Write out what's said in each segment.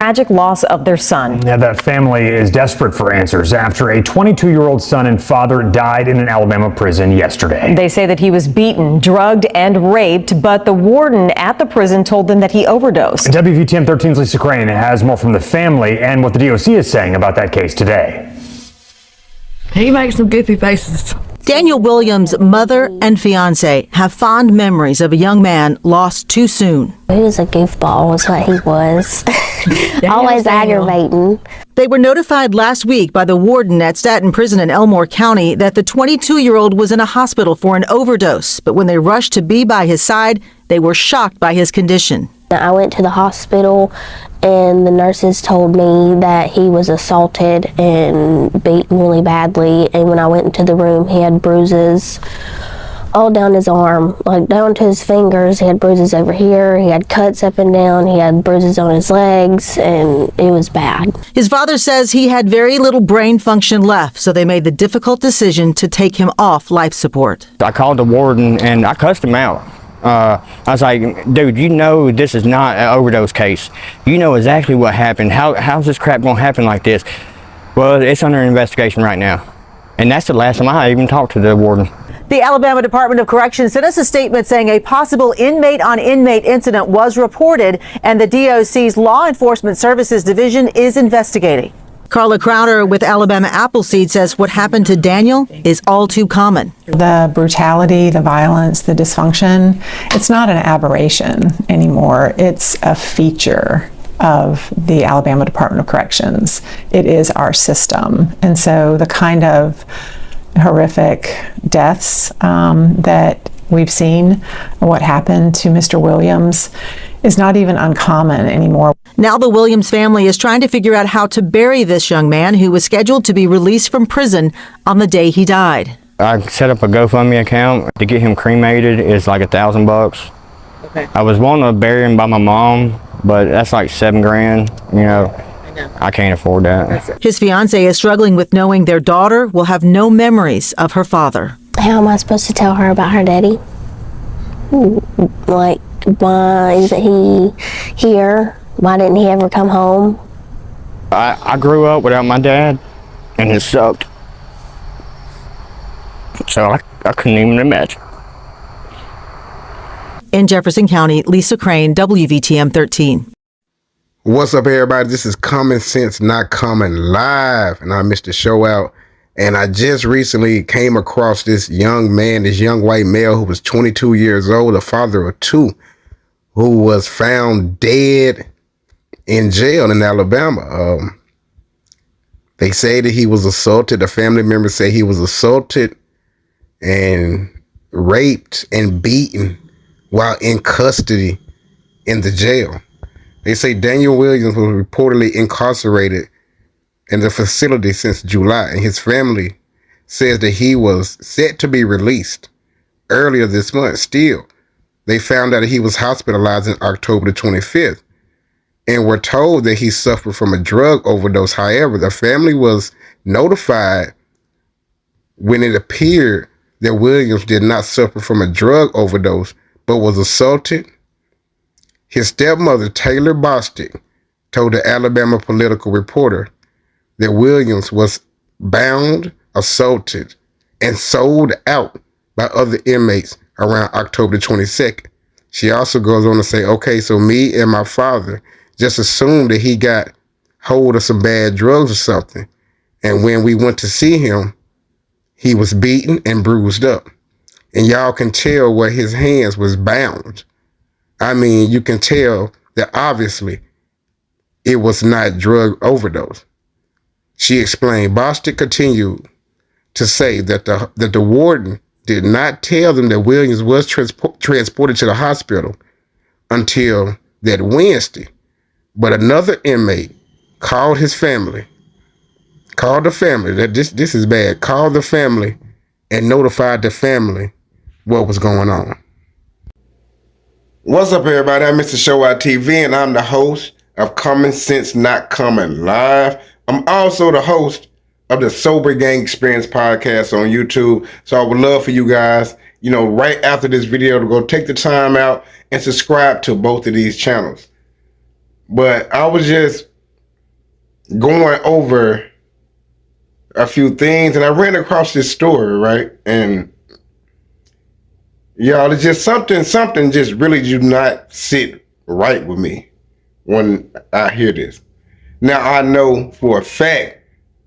tragic loss of their son. Yeah, that family is desperate for answers after a 22-year-old son and father died in an Alabama prison yesterday. They say that he was beaten, drugged, and raped, but the warden at the prison told them that he overdosed. WVTM 13's Lisa Crane has more from the family and what the DOC is saying about that case today. He makes some goofy faces. Daniel Williams' mother and fiance have fond memories of a young man lost too soon. He was a goofball, was what he was. Always aggravating. They were notified last week by the warden at Staten Prison in Elmore County that the 22-year-old was in a hospital for an overdose, but when they rushed to be by his side, they were shocked by his condition. I went to the hospital and the nurses told me that he was assaulted and beaten really badly, and when I went into the room he had bruises all down his arm, like down to his fingers. He had bruises over here, he had cuts up and down, he had bruises on his legs, and it was bad. His father says he had very little brain function left, so they made the difficult decision to take him off life support. I called the warden and I cussed him out. I was like, dude, you know this is not an overdose case. You know exactly what happened. How's this crap gonna happen like this? Well, it's under investigation right now. And that's the last time I even talked to the warden. The Alabama Department of Corrections sent us a statement saying a possible inmate-on-inmate incident was reported and the DOC's Law Enforcement Services Division is investigating. Carla Crowder with Alabama Appleseed says what happened to Daniel is all too common. The brutality, the violence, the dysfunction, it's not an aberration anymore. It's a feature of the Alabama Department of Corrections. It is our system. And so the kind of horrific deaths that we've seen, what happened to Mr. Williams, is not even uncommon anymore. Now the Williams family is trying to figure out how to bury this young man who was scheduled to be released from prison on the day he died. I set up a GoFundMe account to get him cremated. It's like $1,000. Okay. I was wanting to bury him by my mom, but that's like $7 grand, you know. I can't afford that. His fiance is struggling with knowing their daughter will have no memories of her father. How am I supposed to tell her about her daddy? Like, why isn't he here? Why didn't he ever come home? I grew up without my dad, and it sucked. So I couldn't even imagine. In Jefferson County, Lisa Crane, WVTM 13. What's up, everybody? This is Common Sense Not Common live, and I missed the show out. And I just recently came across this young man, this young white male who was 22 years old, a father of two, who was found dead in jail in Alabama. They say that he was assaulted. The family members say he was assaulted and raped and beaten while in custody in the jail. They say Daniel Williams was reportedly incarcerated in the facility since July, and his family says that he was set to be released earlier this month. Still, they found out that he was hospitalized on October the 25th and were told that he suffered from a drug overdose. However, the family was notified when it appeared that Williams did not suffer from a drug overdose, but was assaulted. His stepmother, Taylor Bostic, told the Alabama Political Reporter that Williams was bound, assaulted, and sold out by other inmates around October 22nd. She also goes on to say, okay, so me and my father just assumed that he got hold of some bad drugs or something. And when we went to see him, he was beaten and bruised up. And y'all can tell where his hands was bound. I mean, you can tell that obviously it was not drug overdose. She explained. Bostic continued to say that the warden did not tell them that Williams was transported to the hospital until that Wednesday. But another inmate called the family, that this is bad, called the family and notified the family what was going on. What's up, everybody? I'm Mr. Show Out TV, and I'm the host of Common Sense Not Common Live. I'm also the host of the Sober Gang Experience podcast on YouTube. So I would love for you guys, right after this video, to go take the time out and subscribe to both of these channels. But I was just going over a few things, and I ran across this story, right? And y'all, it's just something just really do not sit right with me when I hear this. Now, I know for a fact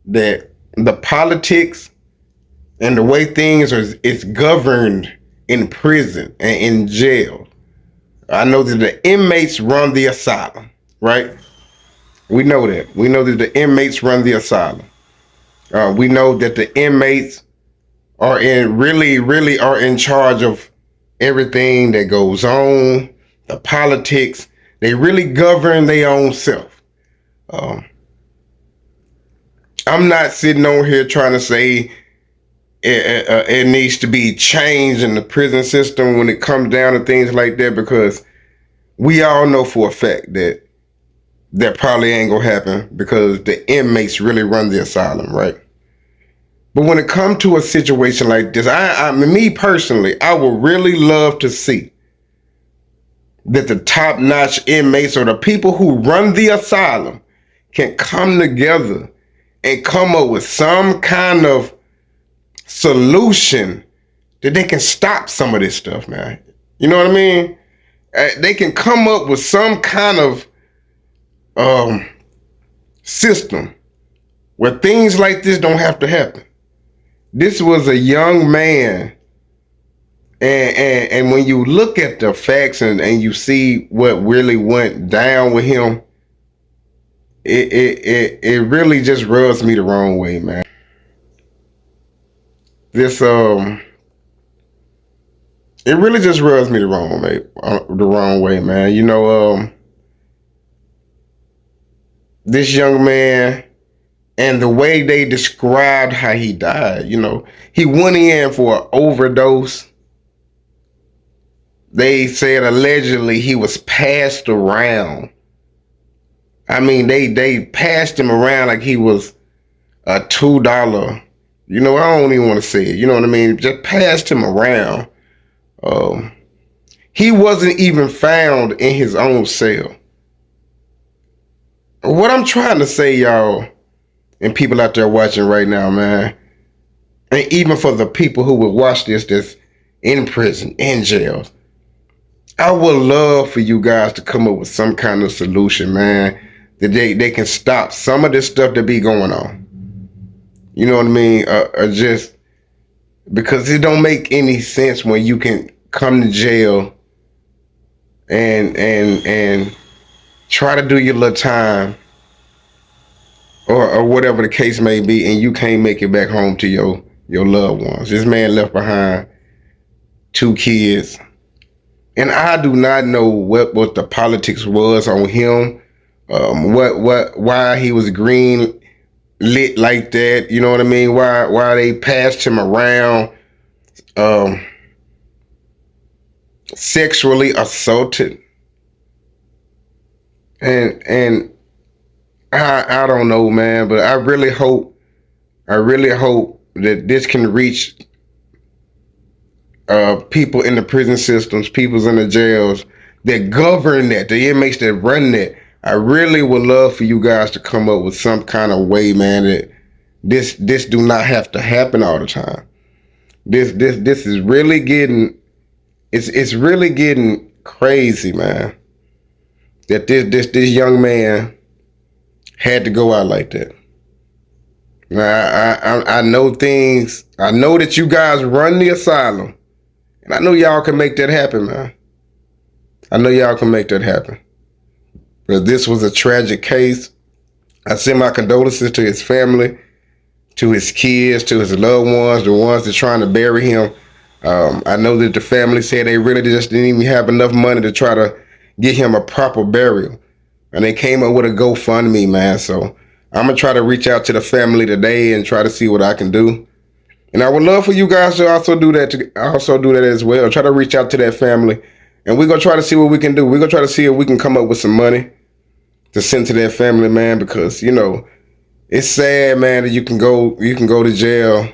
that the politics and the way things is governed in prison and in jail. I know that the inmates run the asylum, right? We know that. We know that the inmates run the asylum. We know that the inmates are really are in charge of everything that goes on, the politics. They really govern their own self. I'm not sitting on here trying to say it needs to be changed in the prison system when it comes down to things like that, because we all know for a fact that that probably ain't gonna happen because the inmates really run the asylum, right? But when it comes to a situation like this, me personally, I would really love to see that the top-notch inmates or the people who run the asylum can come together and come up with some kind of solution that they can stop some of this stuff, man. You know what I mean? They can come up with some kind of system where things like this don't have to happen. This was a young man, and when you look at the facts and you see what really went down with him, it really just rubs me the wrong way, man. This it really just rubs me the wrong way, man. You know, this young man and the way they described how he died, you know, he went in for an overdose. They said allegedly he was passed around. I mean, they passed him around like he was a $2. You know, I don't even want to say it. You know what I mean? Just passed him around. He wasn't even found in his own cell. What I'm trying to say, y'all, and people out there watching right now, man, and even for the people who will watch this that's in prison, in jails, I would love for you guys to come up with some kind of solution, man, that they can stop some of this stuff that be going on. You know what I mean? Just because it don't make any sense when you can come to jail and try to do your little time or whatever the case may be, and you can't make it back home to your loved ones. This man left behind 2 kids. And I do not know what the politics was on him, why he was green lit like that. You know what I mean? Why they passed him around, sexually assaulted, and I don't know, man. But I really hope that this can reach people in the prison systems, people's in the jails that govern that, the inmates that run that. I really would love for you guys to come up with some kind of way, man, that this do not have to happen all the time. This is really getting, it's really getting crazy, man. That this young man had to go out like that. Now I know things. I know that you guys run the asylum. And I know y'all can make that happen, man. I know y'all can make that happen. But this was a tragic case. I send my condolences to his family, to his kids, to his loved ones, the ones that are trying to bury him. I know that the family said they really just didn't even have enough money to try to get him a proper burial. And they came up with a GoFundMe, man. So I'm going to try to reach out to the family today and try to see what I can do. And I would love for you guys to also do that as well. Try to reach out to that family. And we're going to try to see what we can do. We're going to try to see if we can come up with some money to send to that family, man, because, you know, it's sad, man, that you can go to jail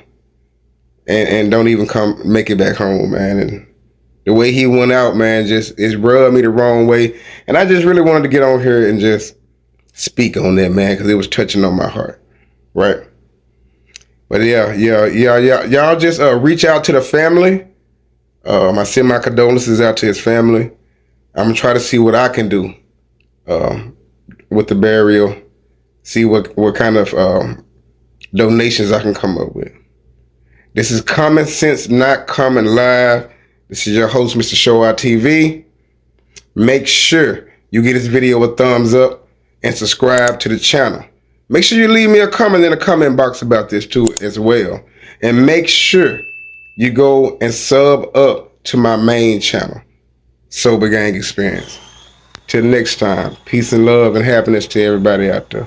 and don't even make it back home, man. And the way he went out, man, it rubbed me the wrong way. And I just really wanted to get on here and just speak on that, man, because it was touching on my heart, right? But y'all just reach out to the family. I send my condolences out to his family. I'm gonna try to see what I can do with the burial, see what kind of donations I can come up with. This is Common Sense Not Common Live. This is your host, Mr. Show Out TV. Make sure you give this video a thumbs up and subscribe to the channel. Make sure you leave me a comment in the comment box about this too as well. And make sure you go and sub up to my main channel, Sober Gang Experience. Till next time, peace and love and happiness to everybody out there.